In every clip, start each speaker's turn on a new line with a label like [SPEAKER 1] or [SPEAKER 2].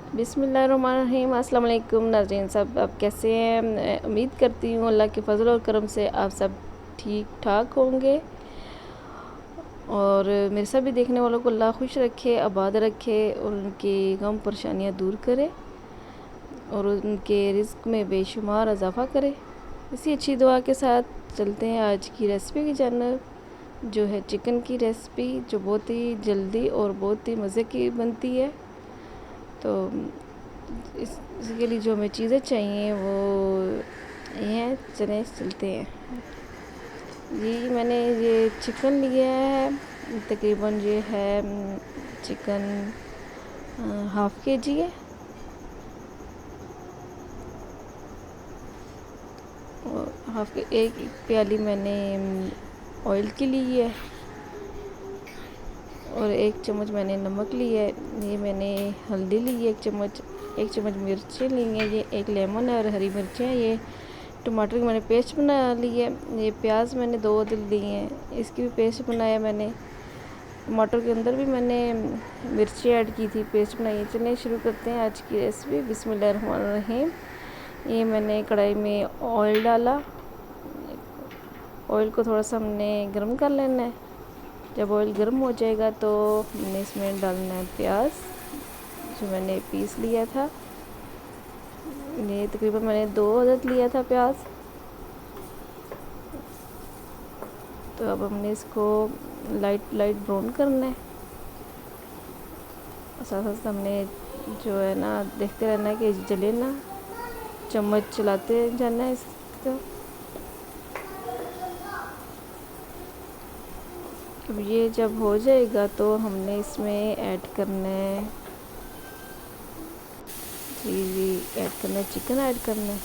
[SPEAKER 1] बिस्मिल्लाहिर्रहमानिर्रहीम। अस्सलाम वालेकुम नाज़रीन, सब आप कैसे हैं? मैं उम्मीद करती हूँ अल्लाह के फजल और करम से आप सब ठीक ठाक होंगे और मेरे सभी देखने वालों को अल्लाह खुश रखे, आबाद रखे और उनकी गम परेशानियाँ दूर करे और उनके रिज़्क में बेशुमार इजाफ़ा करे। इसी अच्छी दुआ के साथ चलते हैं आज की रेसिपी की जानब, जो है चिकन की रेसिपी, जो बहुत ही जल्दी और बहुत ही मज़े की बनती है। तो इसके लिए जो हमें चीज़ें चाहिए वो ये हैं। चलें चलते हैं। ये मैंने ये चिकन लिया है, तकरीबन ये है चिकन हाफ़ के जी है और हाफ़ के एक प्याली मैंने ऑयल की ली है और 1 चम्मच मैंने नमक लिया है। ये मैंने हल्दी ली है 1 चम्मच मिर्चें ली हैं, ये 1 लेमन है और हरी मिर्चें हैं। ये टमाटर की मैंने पेस्ट बना ली है। ये प्याज मैंने 2 लिए हैं, इसकी भी पेस्ट बनाया मैंने। टमाटर के अंदर भी मैंने मिर्ची ऐड की थी, पेस्ट बनाई है। चलिए शुरू करते हैं आज की रेसिपी। बिस्मिल्लाहिर्रहमानिर्रहीम। ये मैंने कढ़ाई में ऑयल डाला। ऑयल को थोड़ा सा हमने गर्म कर लेना है। जब ऑयल गर्म हो जाएगा तो हमने इसमें डालना है प्याज, जो मैंने पीस लिया था। ये तकरीबन मैंने 2 अदद लिया था प्याज। तो अब हमने इसको लाइट ब्राउन करना है। साथ साथ हमने जो है ना देखते रहना है कि जले ना, चम्मच चलाते जाना है इसको। अब ये जब हो जाएगा तो हमने इसमें ऐड करना है ऐड करना है चिकन ऐड करना है,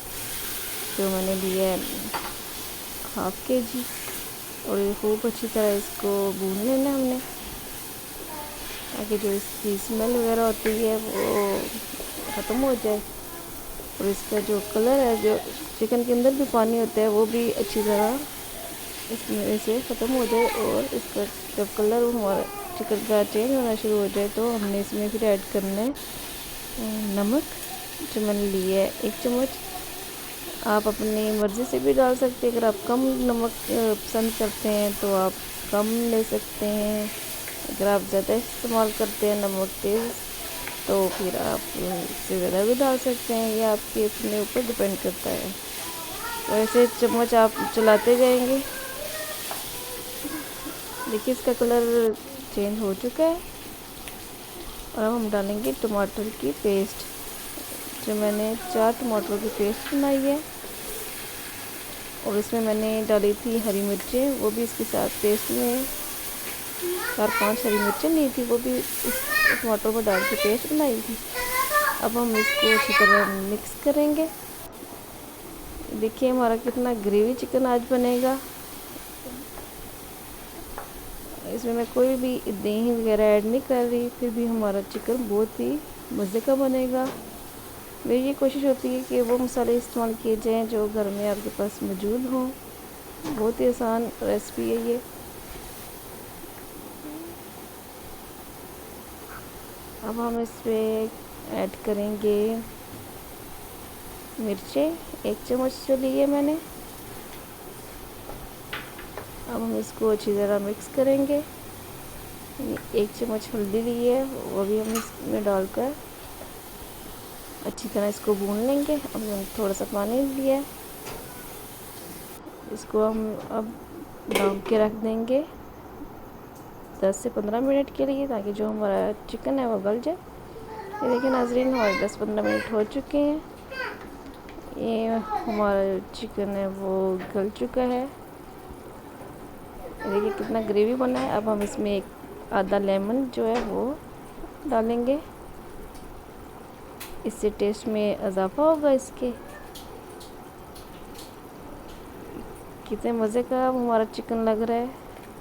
[SPEAKER 1] जो मैंने लिया है हाफ़ के जी। और ये खूब अच्छी तरह इसको भून लेना है हमने, ताकि जो इसकी स्मेल वगैरह होती है वो ख़त्म हो जाए और इसका जो कलर है, जो चिकन के अंदर भी पानी होता है, वो भी अच्छी तरह इसमें से ख़त्म हो जाए। और इसका जब कलर हमारा चिकन का चेंज होना शुरू हो जाए तो हमने इसमें फिर ऐड करना है नमक, जो मैंने लिया है 1 चम्मच। आप अपनी मर्ज़ी से भी डाल सकते हैं। अगर आप कम नमक पसंद करते हैं तो आप कम ले सकते हैं। अगर आप ज़्यादा इस्तेमाल करते हैं नमक तेज़, तो फिर आप इससे ज़्यादा भी डाल सकते हैं। ये आपके अपने ऊपर डिपेंड करता है। तो ऐसे चम्मच आप चलाते जाएंगे। देखिए इसका कलर चेंज हो चुका है। और अब हम डालेंगे टमाटर की पेस्ट, जो मैंने 4 टमाटर की पेस्ट बनाई है। और इसमें मैंने डाली थी हरी मिर्चें, वो भी इसके साथ पेस्ट में 4-5 हरी मिर्चें ली थी, वो भी इस टमाटर में डाल के पेस्ट बनाई थी। अब हम इसको अच्छी तरह मिक्स करेंगे। देखिए हमारा कितना ग्रेवी चिकन आज बनेगा। इसमें मैं कोई भी दही वगैरह ऐड नहीं कर रही, फिर भी हमारा चिकन बहुत ही मज़े का बनेगा। मेरी ये कोशिश होती है कि वो मसाले इस्तेमाल किए जाएं जो घर में आपके पास मौजूद हों। बहुत ही आसान रेसिपी है ये। अब हम इसमें ऐड करेंगे मिर्चें, 1 चम्मच जो ली है मैंने। अब हम इसको अच्छी तरह मिक्स करेंगे। 1 चम्मच हल्दी ली है, वो भी हम इसमें डालकर अच्छी तरह इसको भून लेंगे। अब हम थोड़ा सा पानी लिया है, इसको हम अब ढक के रख देंगे 10 से 15 मिनट के लिए, ताकि जो हमारा चिकन है वो गल जाए। ये देखिए नाज़रीन, हमारे 10-15 मिनट हो चुके हैं। ये हमारा चिकन है वो गल चुका है। देखिए कितना ग्रेवी बना है। अब हम इसमें एक आधा लेमन जो है वो डालेंगे, इससे टेस्ट में इजाफ़ा होगा इसके। कितने मज़े का हमारा चिकन लग रहा है,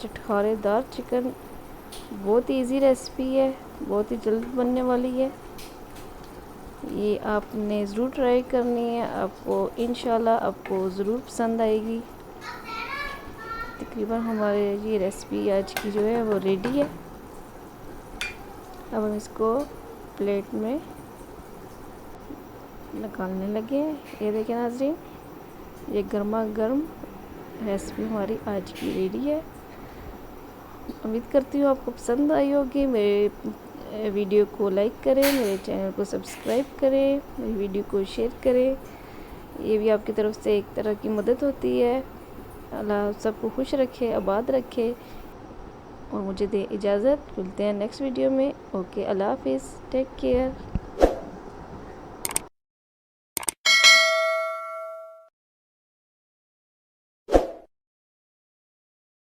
[SPEAKER 1] चटखारेदार चिकन। बहुत इजी रेसिपी है, बहुत ही जल्द बनने वाली है। ये आपने ज़रूर ट्राई करनी है, आपको इंशाल्लाह आपको ज़रूर पसंद आएगी। तकरीबन हमारे ये रेसिपी आज की जो है वो रेडी है। अब हम इसको प्लेट में निकालने लगे हैं। ये देखें नाज़रीन, ये गर्मा गर्म रेसिपी हमारी आज की रेडी है। उम्मीद करती हूँ आपको पसंद आई होगी। मेरे वीडियो को लाइक करें, मेरे चैनल को सब्सक्राइब करें, मेरी वीडियो को शेयर करें। ये भी आपकी तरफ से एक तरह की मदद होती है। अल्लाह सबको खुश रखे, आबाद रखे। और मुझे दे इजाज़त। मिलते हैं नेक्स्ट वीडियो में। ओके, अल्लाह हाफिज़, टेक केयर।